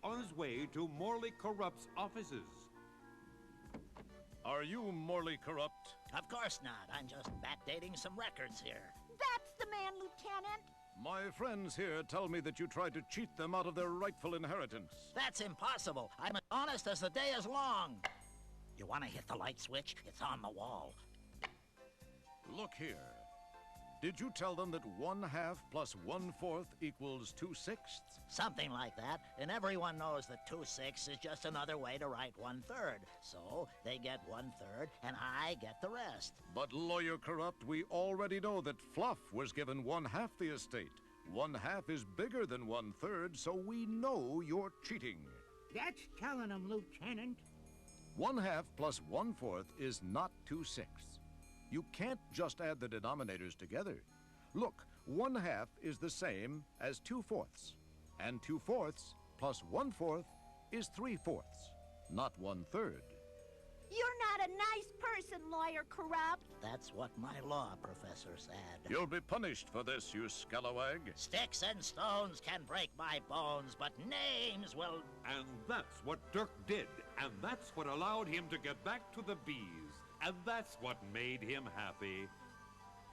on his way to Morley Corrupt's offices. Are you Morley Corrupt? Of course not. I'm just backdating some records here. That's the man, Lieutenant. My friends here tell me that you tried to cheat them out of their rightful inheritance. That's impossible. I'm as honest as the day is long. You want to hit the light switch? It's on the wall. Look here. Did you tell them that 1/2 plus 1/4 equals 2/6? Something like that. And everyone knows that 2/6 is just another way to write 1/3. So they get 1/3 and I get the rest. But, Lawyer Corrupt, we already know that Fluff was given 1/2 the estate. 1/2 is bigger than 1/3, so we know you're cheating. That's telling them, Lieutenant. 1/2 plus 1/4 is not 2/6. You can't just add the denominators together. Look, 1/2 is the same as 2/4, and 2/4 plus 1/4 is 3/4, not 1/3. You're not a nice person, Lawyer Corrupt. That's what my law professor said. You'll be punished for this, you scalawag. Sticks and stones can break my bones, but names will... And that's what Dirk did, and that's what allowed him to get back to the bees. And that's what made him happy.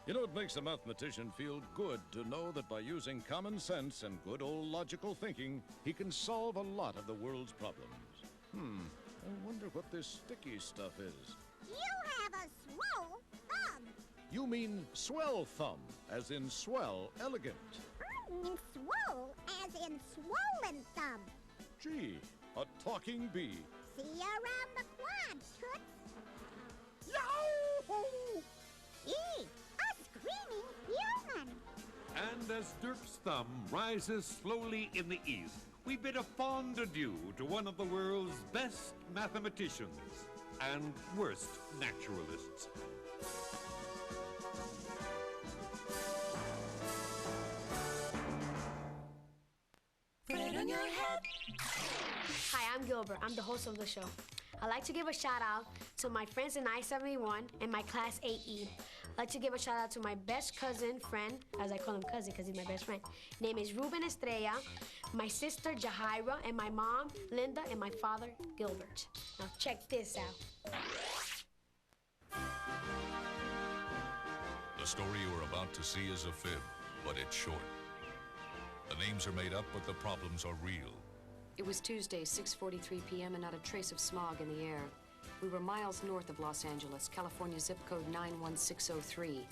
You know, it makes a mathematician feel good to know that by using common sense and good old logical thinking, he can solve a lot of the world's problems. I wonder what this sticky stuff is. You have a swole thumb. You mean swell thumb, as in swell, elegant. I mean swole, as in swollen thumb. Gee, a talking bee. See you around the quad, Toots. Yahoo! Eee, a screaming human. And as Dirk's thumb rises slowly in the east, we bid a fond adieu to one of the world's best mathematicians and worst naturalists. Fred on your head. Hi, I'm Gilbert. I'm the host of the show. I'd like to give a shout out to my friends in I-71 and my class 8E. I'd like to give a shout out to my best cousin, friend, as I call him cousin because he's my best friend. Name is Ruben Estrella, my sister Jahira, and my mom, Linda, and my father, Gilbert. Now check this out. The story you are about to see is a fib, but it's short. The names are made up, but the problems are real. It was Tuesday, 6:43 p.m., and not a trace of smog in the air. We were miles north of Los Angeles, California zip code 91603.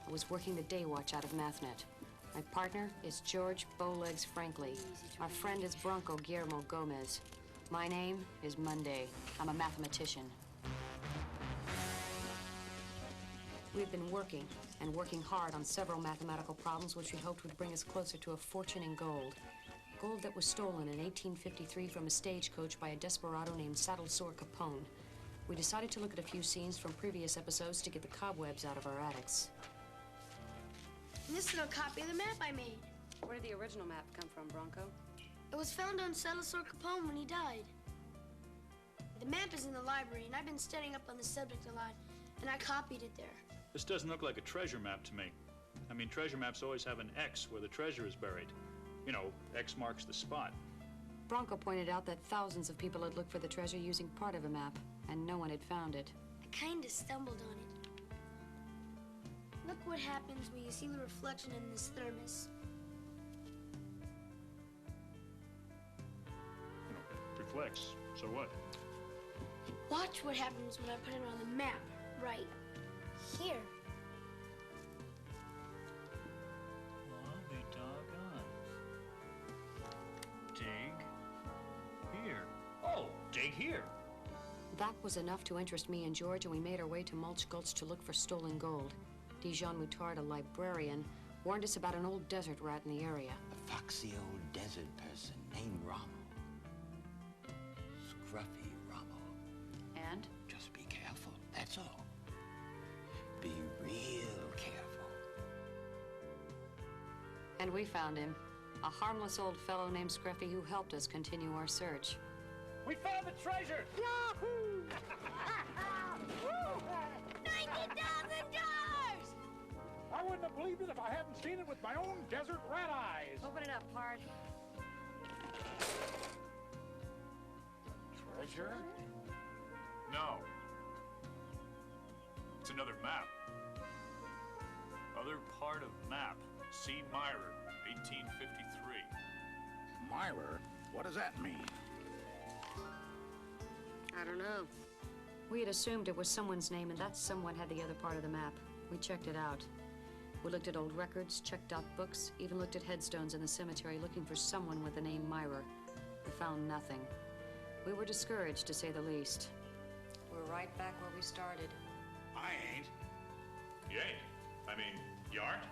I was working the day watch out of MathNet. My partner is George Bowlegs Frankly. Our friend is Bronco Guillermo Gomez. My name is Monday. I'm a mathematician. We've been working and working hard on several mathematical problems which we hoped would bring us closer to a fortune in gold. Gold that was stolen in 1853 from a stagecoach by a desperado named Saddle Sore Capone. We decided to look at a few scenes from previous episodes to get the cobwebs out of our attics. And this is a copy of the map I made. Where did the original map come from, Bronco? It was found on Saddle Sore Capone when he died. The map is in the library, and I've been studying up on the subject a lot, and I copied it there. This doesn't look like a treasure map to me. I mean, treasure maps always have an X where the treasure is buried. You know, X marks the spot. Bronco pointed out that thousands of people had looked for the treasure using part of a map, and no one had found it. I kinda stumbled on it. Look what happens when you see the reflection in this thermos. It reflects. So what? Watch what happens when I put it on the map, right here. I'll be doggone. Dig here. Oh, dig here. That was enough to interest me and George, and we made our way to Mulch Gulch to look for stolen gold. Dijon Moutard, a librarian, warned us about an old desert rat in the area. A foxy old desert person named Rommel. Scruffy Rommel. And? Just be careful, that's all. Be real careful. And we found him. A harmless old fellow named Scruffy who helped us continue our search. We found the treasure! Yahoo! $90,000! I wouldn't have believed it if I hadn't seen it with my own desert rat eyes. Open it up, Pard. another map. Other part of map. C. Myrer, 1853. Myrer? What does that mean? I don't know. We had assumed it was someone's name, and that someone had the other part of the map. We checked it out. We looked at old records, checked out books, even looked at headstones in the cemetery looking for someone with the name Myrer. We found nothing. We were discouraged, to say the least. We're right back where we started. I ain't. You ain't? I mean, you aren't?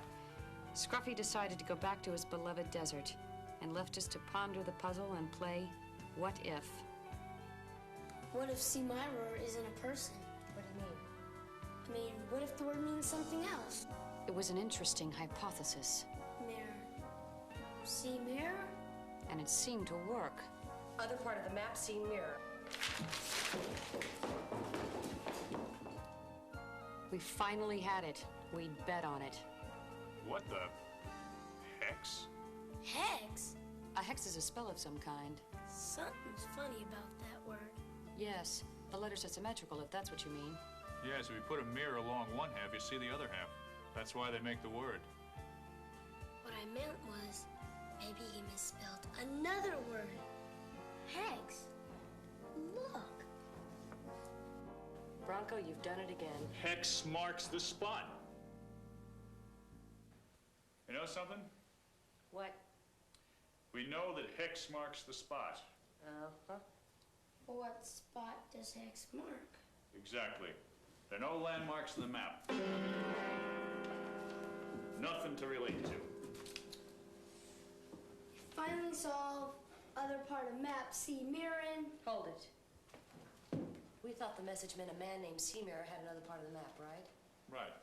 Scruffy decided to go back to his beloved desert and left us to ponder the puzzle and play What If? What if C. Myrer isn't a person? What do you mean? I mean, what if the word means something else? It was an interesting hypothesis. Mirror. C. Mirror? And it seemed to work. Other part of the map, C. Mirror. We finally had it. We'd bet on it. What the hex? Hex? A hex is a spell of some kind. Something's funny about that word. Yes, the letters are symmetrical, if that's what you mean. Yeah, so if you put a mirror along one half, you see the other half. That's why they make the word. What I meant was, maybe he misspelled another word. Hex. Look. Bronco, you've done it again. Hex marks the spot. You know something? What? We know that hex marks the spot. Uh-huh. What spot does hex mark? Exactly. There are no landmarks on the map. Nothing to relate to. Finally solved. Other part of map, C. Mirren. Hold it. We thought the message meant a man named C. Mirror had another part of the map, right? Right.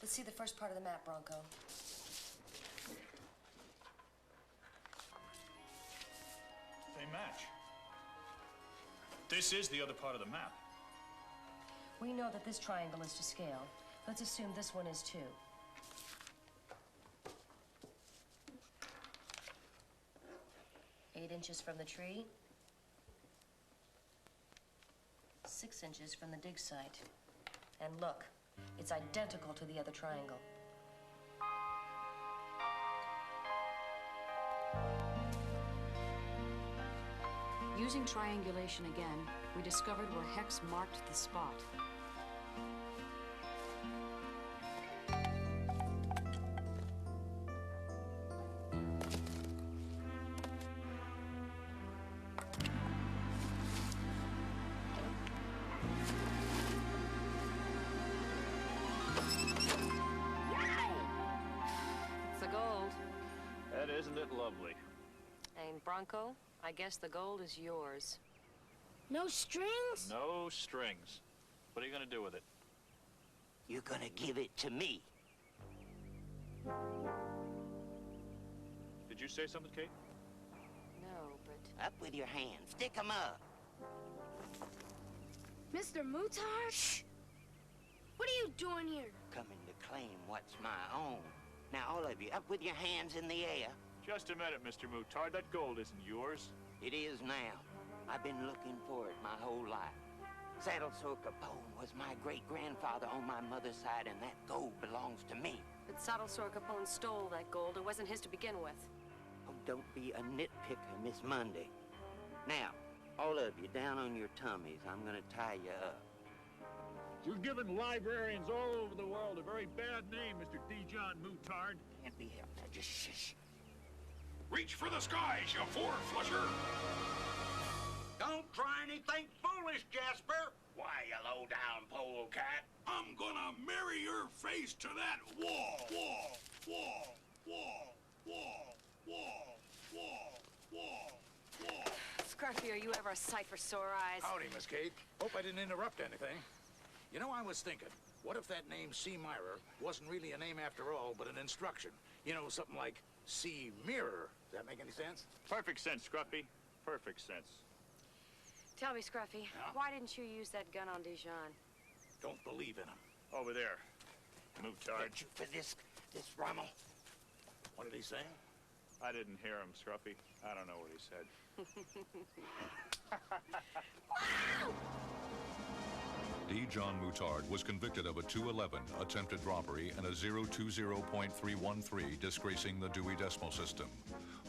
Let's see the first part of the map, Bronco. They match. This is the other part of the map. We know that this triangle is to scale. Let's assume this one is too. Eight inches from the tree. 6 inches from the dig site. And look, it's identical to the other triangle. Using triangulation again, we discovered where hex marked the spot. It's the gold. That isn't it lovely? And Bronco, I guess the gold is yours. No strings? No strings. What are you gonna do with it? You're gonna give it to me. Did you say something, Kate? No, but... Up with your hands. Stick 'em up. Mr. Mutard? Shh! What are you doing here? Coming to claim what's my own. Now, all of you, up with your hands in the air. Just a minute, Mr. Mutard. That gold isn't yours. It is now. I've been looking for it my whole life. Saddle Sore Capone was my great-grandfather on my mother's side, and that gold belongs to me. But Saddle Sore Capone stole that gold. It wasn't his to begin with. Oh, don't be a nitpicker, Miss Monday. Now, all of you down on your tummies. I'm gonna tie you up. You're giving librarians all over the world a very bad name, Mr. D. John Mutard. Can't be helped. Now, just shush. Reach for the skies, you four-flusher! Don't try anything foolish, Jasper. Why, you low-down polecat? I'm gonna marry your face to that wall! Wall! Wall! Wall! Wall! Wall! Wall! Wall! Wall! Scruffy, are you ever a sight for sore eyes? Howdy, Miss Kate. Hope I didn't interrupt anything. You know, I was thinking, what if that name C. Myrer wasn't really a name after all, but an instruction? You know, something like C. Mirror. Does that make any sense? Perfect sense, Scruffy. Perfect sense. Tell me, Scruffy, why didn't you use that gun on Dijon? Don't believe in him. Over there. Mutard. Thank you for this Rommel. What did he say? I didn't hear him, Scruffy. I don't know what he said. Wow! D. John Moutard was convicted of a 211 attempted robbery and a 020.313 disgracing the Dewey Decimal System.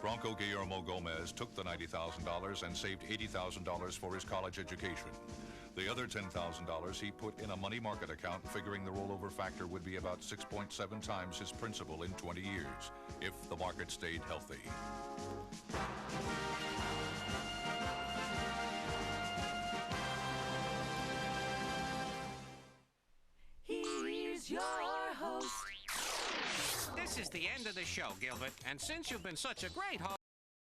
Bronco Guillermo Gomez took the $90,000 and saved $80,000 for his college education. The other $10,000 he put in a money market account, figuring the rollover factor would be about 6.7 times his principal in 20 years, if the market stayed healthy. Here's your host. This is the end of the show, Gilbert, and since you've been such a great host,